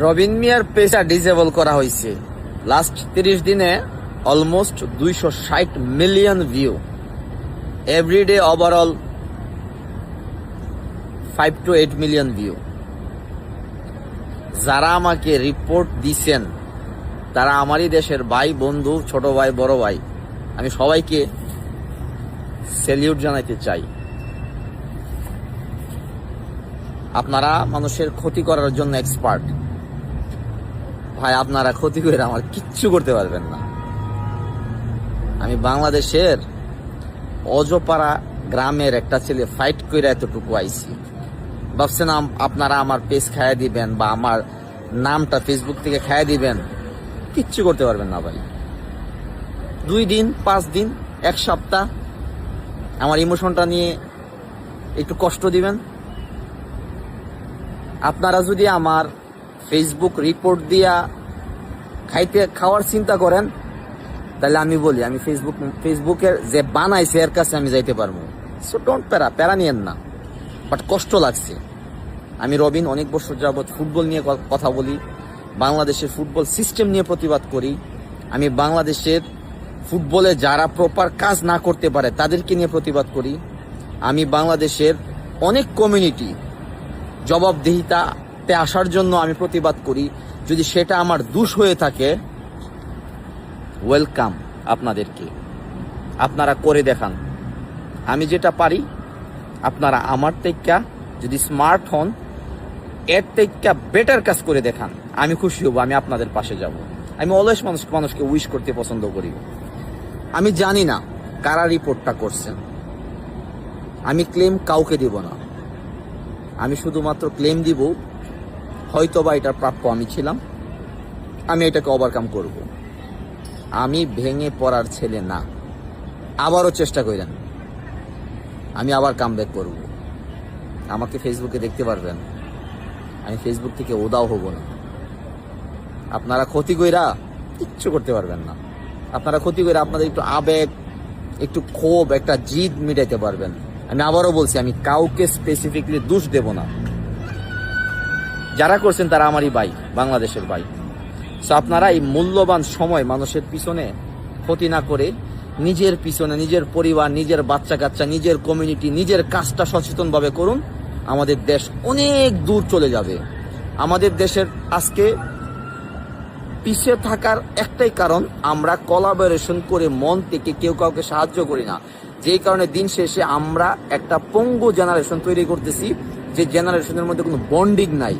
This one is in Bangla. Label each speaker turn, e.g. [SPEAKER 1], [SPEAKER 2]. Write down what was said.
[SPEAKER 1] রবিন মিয়ার পেজটা ডিসেবল করা হয়েছে। লাস্ট 30 দিনে almost 260 million view, everyday overall 5 to 8 million view. যারা আমাকে রিপোর্ট দিছেন তারা আমারই দেশের ভাই, বন্ধু, ছোট ভাই, বড় ভাই। আমি সবাইকে স্যালিউট জানাইতে চাই। আপনারা মানুষের ক্ষতি করার জন্য এক্সপার্ট ভাই। আপনারা ক্ষতি করে আমার কিচ্ছু করতে পারবেন না। আমি বাংলাদেশের অজপাড়া গ্রামের একটা ছেলে, ফাইট করে এতটুকু আইছি। ভাবছেন আপনারা আমার পেজ খাইয়ে দিবেন বা আমার নামটা ফেসবুক থেকে খাইয়ে দিবেন? কিচ্ছু করতে পারবেন না ভাই। 2 দিন, 5 দিন, 1 সপ্তাহ আমার ইমোশনটা নিয়ে একটু কষ্ট দিবেন। আপনারা যদি আমার ফেসবুক রিপোর্ট দিয়া খাওয়ার চিন্তা করেন, তাহলে আমি বলি আমি ফেসবুকের যে বানাইছে এর কাছে আমি যাইতে পারবো। সো ডোন্ট প্যারা নিয়েন না। বাট কষ্ট লাগছে। আমি রবিন অনেক বছর যাবৎ ফুটবল নিয়ে কথা বলি, বাংলাদেশের ফুটবল সিস্টেম নিয়ে প্রতিবাদ করি। আমি বাংলাদেশের ফুটবলে যারা প্রপার কাজ না করতে পারে তাদেরকে নিয়ে প্রতিবাদ করি। আমি বাংলাদেশের অনেক কমিউনিটি জবাবদিহিতাতে আসার জন্য আমি প্রতিবাদ করি। যদি সেটা আমার দোষ হয়ে থাকে, ওয়েলকাম আপনাদেরকে। আপনারা করে দেখান। আমি যেটা পারি আপনারা আমার থেকে যদি স্মার্ট হন, এর থেকে বেটার কাজ করে দেখান, আমি খুশি হব। আমি আপনাদের পাশে যাব। আমি অলওয়েজ মানুষকে উইশ করতে পছন্দ করি। আমি জানি না কারা রিপোর্টটা করছেন। আমি ক্লেম কাউকে দিব না। আমি শুধুমাত্র ক্লেম দিব হয়তোবা এটার প্রাপ্য আমি ছিলাম, আমি এটাকে ওভারকাম করব। আমি ভেঙে পড়ার ছেলে না। আবারও চেষ্টা করেন, আমি আবার কামব্যাক করব। আমাকে ফেসবুকে দেখতে পারবেন। আমি ফেসবুক থেকে উদাও হব না। আপনারা ক্ষতি কইরা কিচ্ছু করতে পারবেন না। আপনারা ক্ষতি কইরা আপনাদের একটু আবেগ, একটু ক্ষোভ, একটা জিদ মিটাইতে পারবেন। আমি আবারও বলছি, আমি কাউকে স্পেসিফিকলি দোষ দেব না। যারা করছেন তারা আমারই ভাই, বাংলাদেশের ভাই। সো আপনারা এই মূল্যবান সময় মানুষের পিছনে ক্ষতি না করে নিজের পিছনে, নিজের পরিবার, নিজের বাচ্চা কাচ্চা, নিজের কমিউনিটি, নিজের কাজটা সচেতনভাবে করুন। আমাদের দেশ অনেক দূর চলে যাবে। আমাদের দেশের আজকে পিছিয়ে থাকার একটাই কারণ, আমরা কোলাবোরেশন করে মন থেকে কেউ কাউকে সাহায্য করি না। যেই কারণে দিন শেষে আমরা একটা পঙ্গু জেনারেশন তৈরি করতেছি, যে জেনারেশনের মধ্যে কোনো বন্ডিং নাই।